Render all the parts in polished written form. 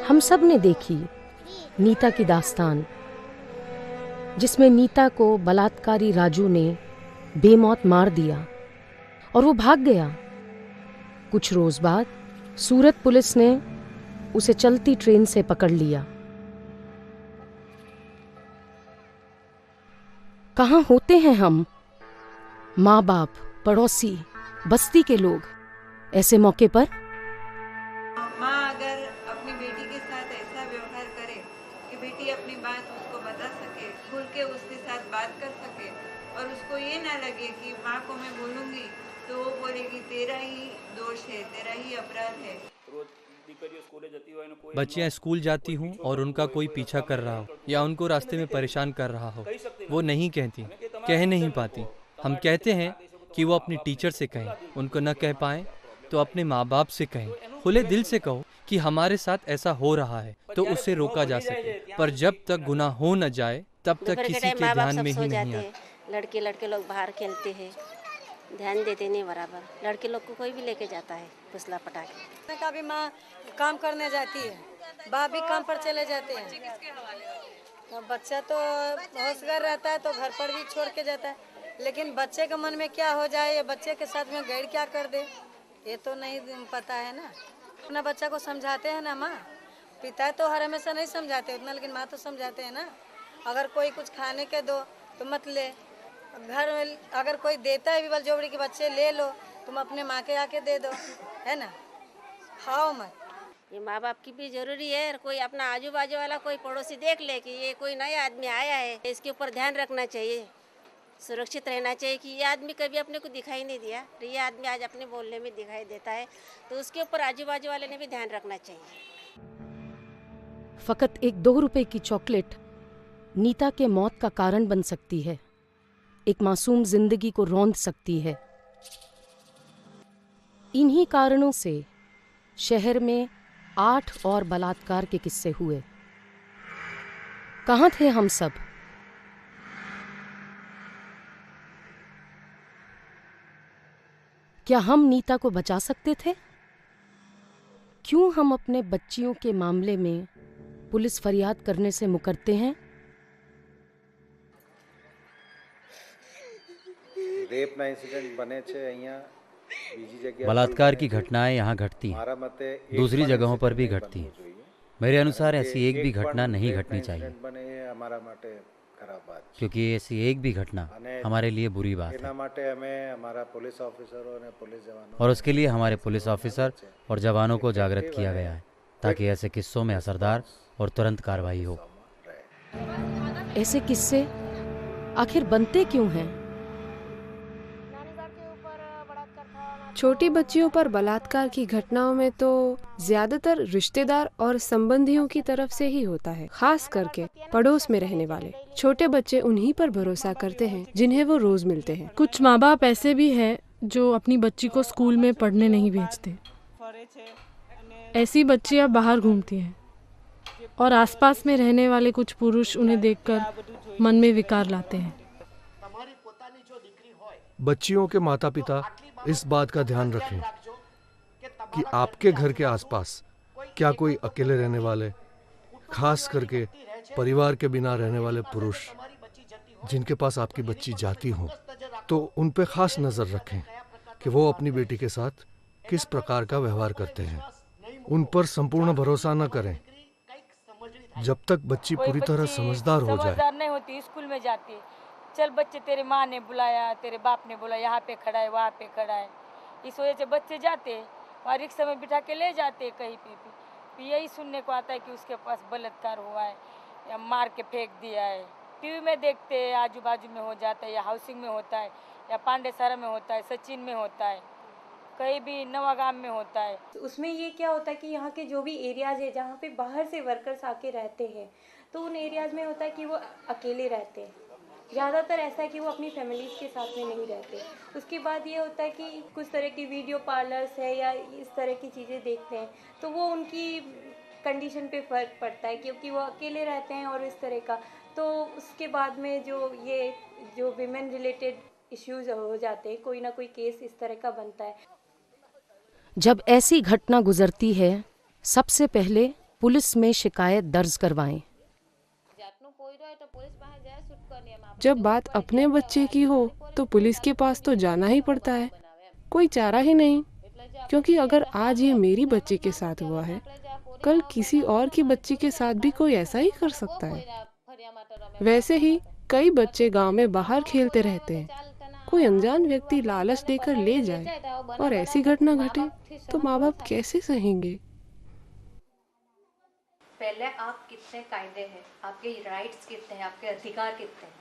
हम सब ने देखी नीता की दास्तान, जिसमें नीता को बलात्कारी राजू ने बेमौत मार दिया और वो भाग गया। कुछ रोज बाद सूरत पुलिस ने उसे चलती ट्रेन से पकड़ लिया। कहाँ होते हैं हम, माँ बाप, पड़ोसी, बस्ती के लोग, ऐसे मौके पर? माँ अगर अपनी बेटी के साथ ऐसा व्यवहार करे कि बेटी अपनी बात उसको बता सके, खुल के उसके साथ बात कर सके और उसको ये ना लगे कि माँ को मैं बोलूँगी तो वो बोलेगी तेरा ही दोष है, तेरा ही अपराध है। बच्चियां स्कूल जाती हूँ और उनका कोई पीछा कर रहा हो या उनको रास्ते में परेशान कर रहा हो, वो नहीं कहती, कह नहीं पाती। हम कहते हैं कि वो अपनी टीचर से कहें, उनको न कह पाएं तो अपने माँ बाप से कहें, खुले दिल से कहो कि हमारे साथ ऐसा हो रहा है तो उससे रोका जा सके। पर जब तक गुनाह हो न जाए तब तक किसी के ध्यान में ही नहीं आता। लड़के लोग बाहर खेलते हैं, ध्यान देते नहीं बराबर। लड़के लोग को कोई भी लेके जाता है फुसला पटाखे। कभी माँ काम करने जाती है, बाप भी काम पर चले जाते हैं, तो बच्चा तो होशगार रहता है तो घर पर भी छोड़ के जाता है, लेकिन बच्चे के मन में क्या हो जाए या बच्चे के साथ में गैर क्या कर दे ये तो नहीं पता है ना। अपना बच्चा को समझाते हैं ना माँ, पिता तो हर हमेशा नहीं समझाते उतना, लेकिन माँ तो समझाते हैं ना। अगर कोई कुछ खाने के दो तो मत ले, घर में अगर कोई देता है भी बल जोबड़ी के बच्चे ले लो, तुम अपने माँ के आके दे दो, है ना, खाओ मत। ये माँ बाप की भी जरूरी है। कोई अपना आजू बाजू वाला कोई पड़ोसी देख ले कि ये कोई नया आदमी आया है, इसके ऊपर ध्यान रखना चाहिए, सुरक्षित रहना चाहिए कि ये आदमी कभी अपने को दिखाई नहीं दिया, ये आदमी आज अपने बोलने में दिखाई देता है, तो उसके ऊपर आजू बाजू वाले ने भी ध्यान रखना चाहिए। फकत एक 2 रुपए की चॉकलेट नीता के मौत का कारण बन सकती है, एक मासूम जिंदगी को रौंद सकती है। इन्हीं कारणों से शहर में 8 और बलात्कार के किस्से हुए। कहाँ थे हम सब? क्या हम नीता को बचा सकते थे? क्यों हम अपने बच्चियों के मामले में पुलिस फरियाद करने से मुकरते हैं? बलात्कार की घटनाएं यहाँ घटती हैं, दूसरी जगहों पर भी घटती हैं। मेरे अनुसार ऐसी एक भी घटना नहीं घटनी चाहिए, क्योंकि ऐसी एक भी घटना हमारे लिए बुरी बात है और उसके लिए हमारे पुलिस ऑफिसर और जवानों को जागृत किया गया है ताकि ऐसे किस्सों में असरदार और तुरंत कार्रवाई हो। ऐसे किस्से आखिर बनते क्यों हैं? छोटी बच्चियों पर बलात्कार की घटनाओं में तो ज्यादातर रिश्तेदार और संबंधियों की तरफ से ही होता है, खास करके पड़ोस में रहने वाले। छोटे बच्चे उन्हीं पर भरोसा करते हैं जिन्हें वो रोज मिलते हैं। कुछ माँ बाप ऐसे भी हैं जो अपनी बच्ची को स्कूल में पढ़ने नहीं भेजते। ऐसी बच्चियां बाहर घूमती हैं और आसपास में रहने वाले कुछ पुरुष उन्हें देखकर मन में विकार लाते हैं। बच्चियों के माता पिता इस बात का ध्यान रखें कि आपके घर के आसपास क्या कोई अकेले रहने वाले, खास करके परिवार के बिना रहने वाले पुरुष जिनके पास आपकी बच्ची जाती हो, तो उन पे खास नजर रखें कि वो अपनी बेटी के साथ किस प्रकार का व्यवहार करते हैं। उन पर संपूर्ण भरोसा न करें जब तक बच्ची पूरी तरह समझदार हो जाए। नहीं होती, स्कूल में जाती, चल बच्चे तेरे माँ ने बुलाया, तेरे बाप ने बोला यहाँ पे खड़ा है, वहाँ पे खड़ा है, इस वजह से बच्चे जाते वहाँ रिक्शा में बिठा के ले जाते कहीं पे भी। यही सुनने को आता है कि उसके पास बलात्कार हुआ है या मार के फेंक दिया है। टीवी में देखते हैं, आजू बाजू में हो जाता है, या हाउसिंग में होता है, या पांडेसरा में होता है, सचिन में होता है, कहीं भी नवागाम में होता है। उसमें ये क्या होता है कि यहाँ के जो भी एरियाज है जहाँ पे बाहर से वर्कर्स आके रहते हैं, तो उन एरियाज में होता है कि वो अकेले रहते हैं। ज़्यादातर ऐसा है कि वो अपनी फैमिलीज़ के साथ में नहीं रहते। उसके बाद ये होता है कि कुछ तरह की वीडियो पार्लर्स है या इस तरह की चीज़ें देखते हैं, तो वो उनकी कंडीशन पे फ़र्क पड़ता है क्योंकि वो अकेले रहते हैं और इस तरह का। तो उसके बाद में जो विमेन रिलेटेड इश्यूज़ हो जाते हैं, कोई ना कोई केस इस तरह का बनता है। जब ऐसी घटना गुजरती है, सबसे पहले पुलिस में शिकायत दर्ज करवाएं। जब बात अपने बच्चे की हो तो पुलिस के पास तो जाना ही पड़ता है, कोई चारा ही नहीं, क्योंकि अगर आज ये मेरी बच्ची के साथ हुआ है, कल किसी और की बच्ची के साथ भी कोई ऐसा ही कर सकता है। वैसे ही कई बच्चे गांव में बाहर खेलते रहते हैं, कोई अनजान व्यक्ति लालच देकर ले जाए और ऐसी घटना घटे तो माँ बाप कैसे सहेंगे। पहले आप कितने कायदे हैं, आपके राइट्स कितने हैं, आपके अधिकार कितने हैं,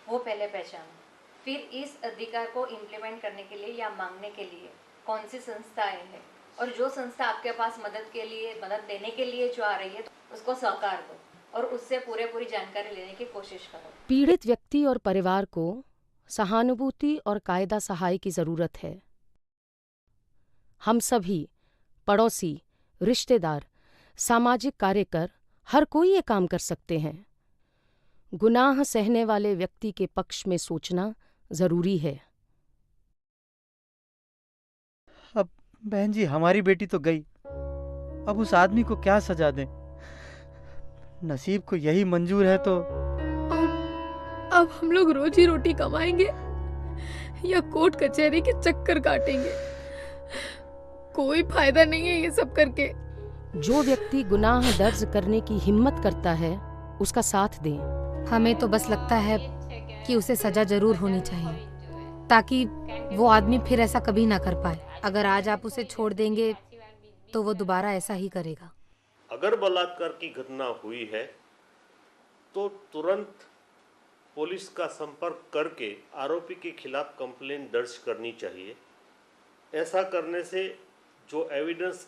वो पहले पहचानो। फिर इस अधिकार को इम्प्लीमेंट करने के लिए या मांगने के लिए कौन सी संस्थाएं हैं, और जो संस्था आपके पास मदद देने के लिए जो आ रही है तो उसको सहकार दो और उससे पूरी जानकारी लेने की कोशिश करो। पीड़ित व्यक्ति और परिवार को सहानुभूति और कायदा सहाय की जरूरत है। हम सभी, पड़ोसी, रिश्तेदार, सामाजिक कार्यकर, हर कोई ये काम कर सकते हैं। गुनाह सहने वाले व्यक्ति के पक्ष में सोचना जरूरी है। अब बहन जी, हमारी बेटी तो गई, अब उस आदमी को क्या सजा दें? नसीब को यही मंजूर है तो अब हम लोग रोजी रोटी कमाएंगे या कोर्ट कचहरी के चक्कर काटेंगे? कोई फायदा नहीं है ये सब करके। जो व्यक्ति गुनाह दर्ज करने की हिम्मत करता है उसका साथ दें। हमें तो बस लगता है कि उसे सजा जरूर होनी चाहिए, ताकि वो आदमी फिर ऐसा कभी ना कर पाए। अगर आज आप उसे छोड़ देंगे तो वो दोबारा ऐसा ही करेगा। अगर बलात्कार की घटना हुई है तो तुरंत पुलिस का संपर्क करके आरोपी के खिलाफ कंप्लेंट दर्ज करनी चाहिए। ऐसा करने से जो एविडेंस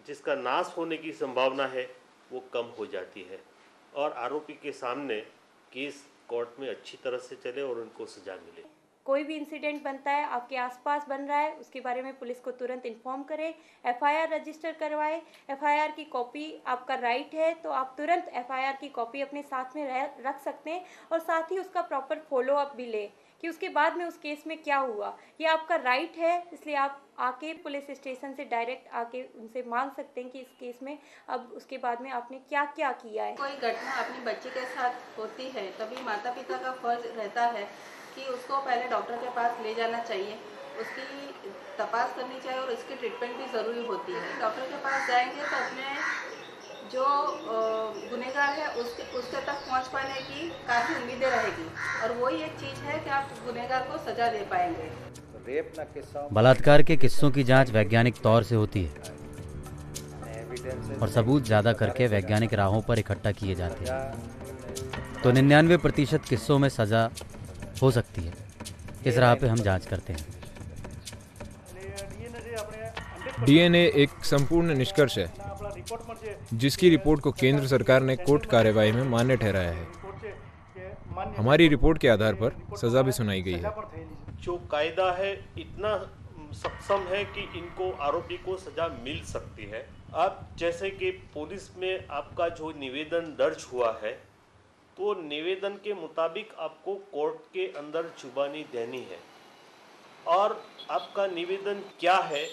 जिसका नाश होने की संभावना है वो कम हो जाती है और आरोपी के सामने केस कोर्ट में अच्छी तरह से चले और उनको सजा मिले। कोई भी इंसिडेंट बनता है, आपके आसपास बन रहा है, उसके बारे में पुलिस को तुरंत इन्फॉर्म करें, एफआईआर रजिस्टर करवाएं। एफआईआर की कॉपी आपका राइट है तो आप तुरंत एफआईआर की कॉपी अपने साथ में रख सकते हैं और साथ ही उसका प्रॉपर फॉलो अप भी लें कि उसके बाद में उस केस में क्या हुआ। ये आपका राइट है, इसलिए आप आके पुलिस स्टेशन से डायरेक्ट आके उनसे मांग सकते हैं कि इस केस में अब उसके बाद में आपने क्या क्या किया है। कोई घटना अपनी बच्ची के साथ होती है तभी माता पिता का फर्ज रहता है कि उसको पहले डॉक्टर के पास ले जाना चाहिए, उसकी तपास करनी चाहिए और उसकी ट्रीटमेंट भी ज़रूरी होती है। डॉक्टर के पास जाएंगे तो अपने जो गुनहगार है उसके तक पहुंच पाने की काफ़ी उम्मीदें रहेगी और वही एक चीज़ है कि आप गुनहगार को सज़ा दे पाएंगे। बलात्कार के किस्सों की जांच वैज्ञानिक तौर से होती है और सबूत ज़्यादा करके वैज्ञानिक राहों पर इकट्ठा किए जाते हैं, तो 99% किस्सों में सज़ा हो सकती है। इस राह पे हम जांच करते हैं। डीएनए एक संपूर्ण निष्कर्ष है जिसकी रिपोर्ट को केंद्र सरकार ने कोर्ट कार्यवाही में मान्य ठहराया है। हमारी रिपोर्ट के आधार पर सजा भी सुनाई गई है। जो कायदा है इतना सक्षम है कि इनको आरोपी को सजा मिल सकती है। अब जैसे कि पुलिस में आपका जो निवेदन दर्ज हुआ है तो निवेदन के मुताबिक आपको कोर्ट के अंदर जुबानी देनी है और आपका निवेदन क्या है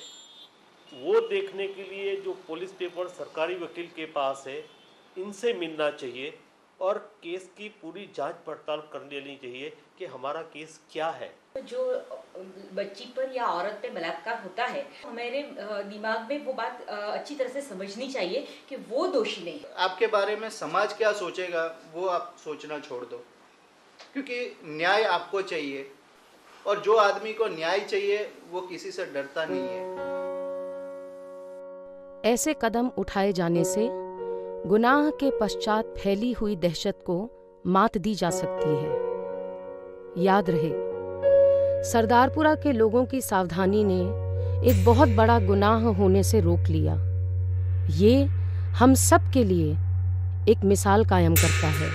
वो देखने के लिए जो पुलिस पेपर सरकारी वकील के पास है इनसे मिलना चाहिए और केस की पूरी जांच पड़ताल कर लेनी चाहिए कि हमारा केस क्या है। जो बच्ची पर या औरत पे बलात्कार होता है, हमारे दिमाग में वो बात अच्छी तरह से समझनी चाहिए कि वो दोषी नहीं। आपके बारे में समाज क्या सोचेगा वो आप सोचना छोड़ दो, क्योंकि न्याय आपको चाहिए और जो आदमी को न्याय चाहिए वो किसी से डरता नहीं है। ऐसे कदम उठाए जाने से गुनाह के पश्चात फैली हुई दहशत को मात दी जा सकती है। याद रहे, सरदारपुरा के लोगों की सावधानी ने एक बहुत बड़ा गुनाह होने से रोक लिया। ये हम सब के लिए एक मिसाल कायम करता है।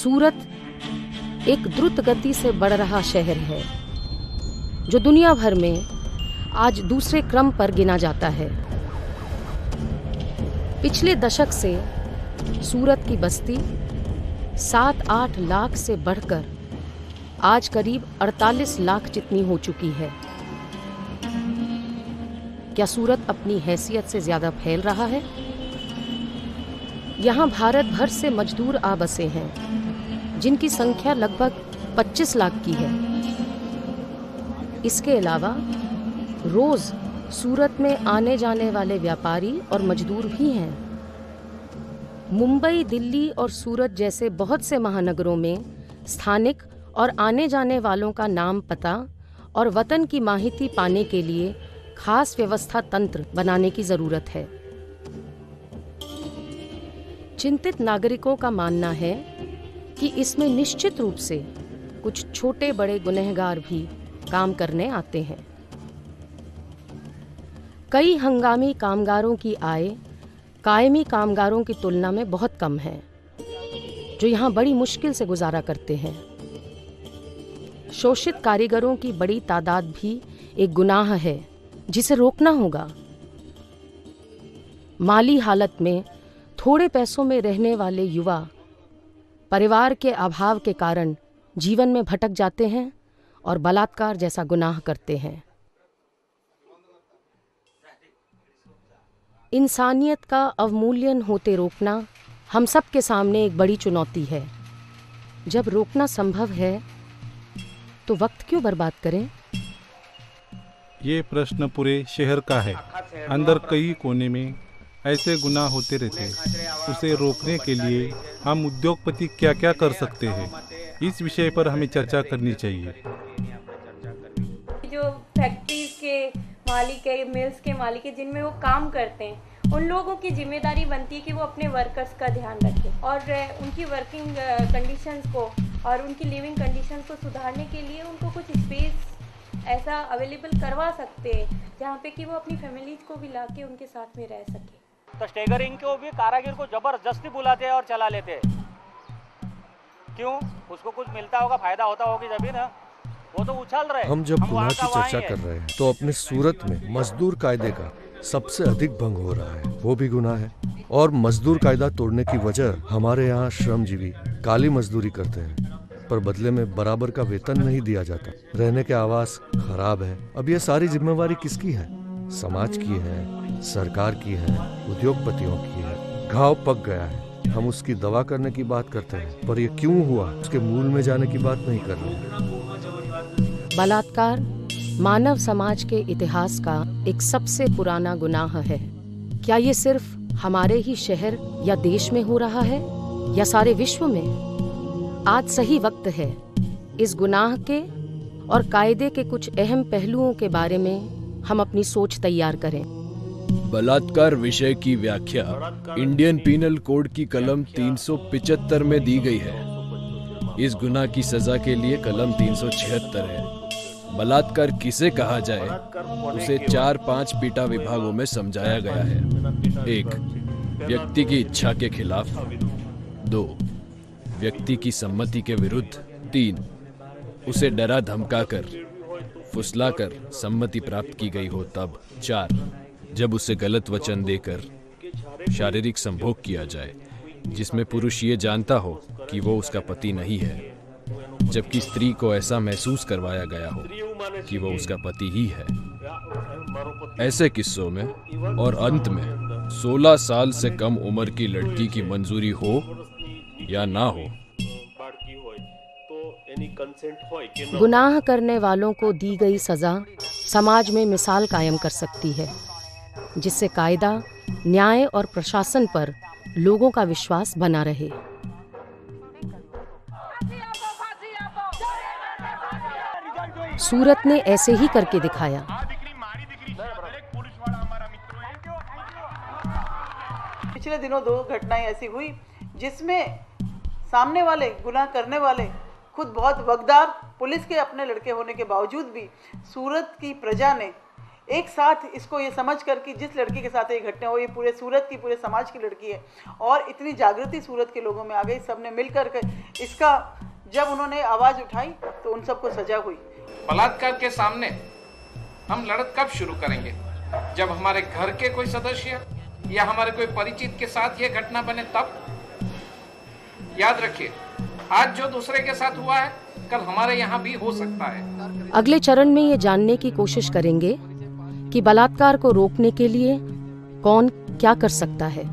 सूरत एक द्रुत गति से बढ़ रहा शहर है जो दुनिया भर में आज दूसरे क्रम पर गिना जाता है। पिछले दशक से सूरत की बस्ती 7-8 लाख से बढ़कर आज करीब 48 लाख जितनी हो चुकी है। क्या सूरत अपनी हैसियत से ज्यादा फैल रहा है? यहाँ भारत भर से मजदूर आ बसे हैं जिनकी संख्या लगभग 25 लाख की है। इसके अलावा रोज सूरत में आने जाने वाले व्यापारी और मजदूर भी हैं। मुंबई, दिल्ली और सूरत जैसे बहुत से महानगरों में स्थानिक और आने जाने वालों का नाम, पता और वतन की माहिती पाने के लिए खास व्यवस्था तंत्र बनाने की जरूरत है। चिंतित नागरिकों का मानना है कि इसमें निश्चित रूप से कुछ छोटे बड़े गुनहगार भी काम करने आते हैं। कई हंगामी कामगारों की आय कायमी कामगारों की तुलना में बहुत कम है, जो यहाँ बड़ी मुश्किल से गुजारा करते हैं। शोषित कारीगरों की बड़ी तादाद भी एक गुनाह है जिसे रोकना होगा। माली हालत में थोड़े पैसों में रहने वाले युवा परिवार के अभाव के कारण जीवन में भटक जाते हैं और बलात्कार जैसा गुनाह करते हैं। इंसानियत का अवमूल्यन होते रोकना हम सब के सामने एक बड़ी चुनौती है। जब रोकना संभव है तो वक्त क्यों बर्बाद करें? ये प्रश्न पूरे शहर का है। अंदर कई कोने में ऐसे गुनाह होते रहते हैं। उसे रोकने के लिए हम उद्योगपति क्या क्या कर सकते हैं, इस विषय पर हमें चर्चा करनी चाहिए। जो फैक्ट्रीज के मालिक है, मिल्स के मालिक है, जिनमें वो काम करते हैं, उन लोगों की जिम्मेदारी बनती है कि वो अपने वर्कर्स का ध्यान रखें और उनकी वर्किंग कंडीशंस को और उनकी लिविंग कंडीशंस को सुधारने के लिए उनको कुछ स्पेस ऐसा अवेलेबल करवा सकते हैं जहाँ पे कि वो अपनी फैमिलीज को भी लाके उनके साथ में रह सके। तो स्टेगरिंग को भी कारागिर को जबरदस्ती बुलाते हैं और चला लेते हैं। क्यों? उसको कुछ मिलता होगा, फायदा होता होगी जब ही ना, वो तो उछल रहे। हम जब गुनाह की चर्चा कर रहे हैं तो अपने सूरत में मजदूर कायदे का सबसे अधिक भंग हो रहा है, वो भी गुनाह है। और मजदूर कायदा तोड़ने की वजह हमारे यहाँ श्रमजीवी काली मजदूरी करते हैं पर बदले में बराबर का वेतन नहीं दिया जाता। रहने के आवास खराब है। अब ये सारी जिम्मेवारी किसकी है? समाज की है, सरकार की है, उद्योगपतियों की है। घाव पक गया है, हम उसकी दवा करने की बात करते हैं पर ये क्यों हुआ उसके मूल में जाने की बात नहीं कर रहे। बलात्कार मानव समाज के इतिहास का एक सबसे पुराना गुनाह है। क्या ये सिर्फ हमारे ही शहर या देश में हो रहा है या सारे विश्व में? आज सही वक्त है इस गुनाह के और कायदे के कुछ अहम पहलुओं के बारे में हम अपनी सोच तैयार करें। बलात्कार विषय की व्याख्या इंडियन पीनल कोड की कलम 375 में दी गई है। इस गुनाह की सजा के लिए कलम 376 है। बलात्कार किसे कहा जाए उसे 4-5 पीटा विभागों में समझाया गया है। 1. व्यक्ति की इच्छा के खिलाफ। 2. व्यक्ति की सम्मति के विरुद्ध। 3. उसे डरा धमकाकर, फुसलाकर सम्मति प्राप्त की गई हो तब। 4. जब उसे गलत वचन देकर शारीरिक संभोग किया जाए जिसमें पुरुष ये जानता हो कि वो उसका पति नहीं है, जबकि स्त्री को ऐसा महसूस करवाया गया हो कि वो उसका पति ही है। ऐसे किस्सों में और अंत में 16 साल से कम उम्र की लड़की की मंजूरी हो या ना हो। गुनाह करने वालों को दी गई सजा समाज में मिसाल कायम कर सकती है, जिससे कायदा, न्याय और प्रशासन पर लोगों का विश्वास बना रहे। सूरत ने ऐसे ही करके दिखाया। पिछले दिनों 2 घटनाएं ऐसी हुई जिसमें सामने वाले, गुनाह करने वाले खुद बहुत वकदार पुलिस के अपने लड़के होने के बावजूद भी सूरत की प्रजा ने एक साथ इसको ये समझ कर कि जिस लड़की के साथ ये घटना हो, ये पूरे सूरत की, पूरे समाज की लड़की है और इतनी जागृति सूरत के लोगों में आ गई, सबने मिलकर के इसका जब उन्होंने आवाज़ उठाई तो उन सबको सजा हुई। बलात्कार के सामने हम लड़त कब शुरू करेंगे? जब हमारे घर के कोई सदस्य या हमारे कोई परिचित के साथ ये घटना बने तब। याद रखिए, आज जो दूसरे के साथ हुआ है कल हमारे यहाँ भी हो सकता है। अगले चरण में ये जानने की कोशिश करेंगे कि बलात्कार को रोकने के लिए कौन क्या कर सकता है।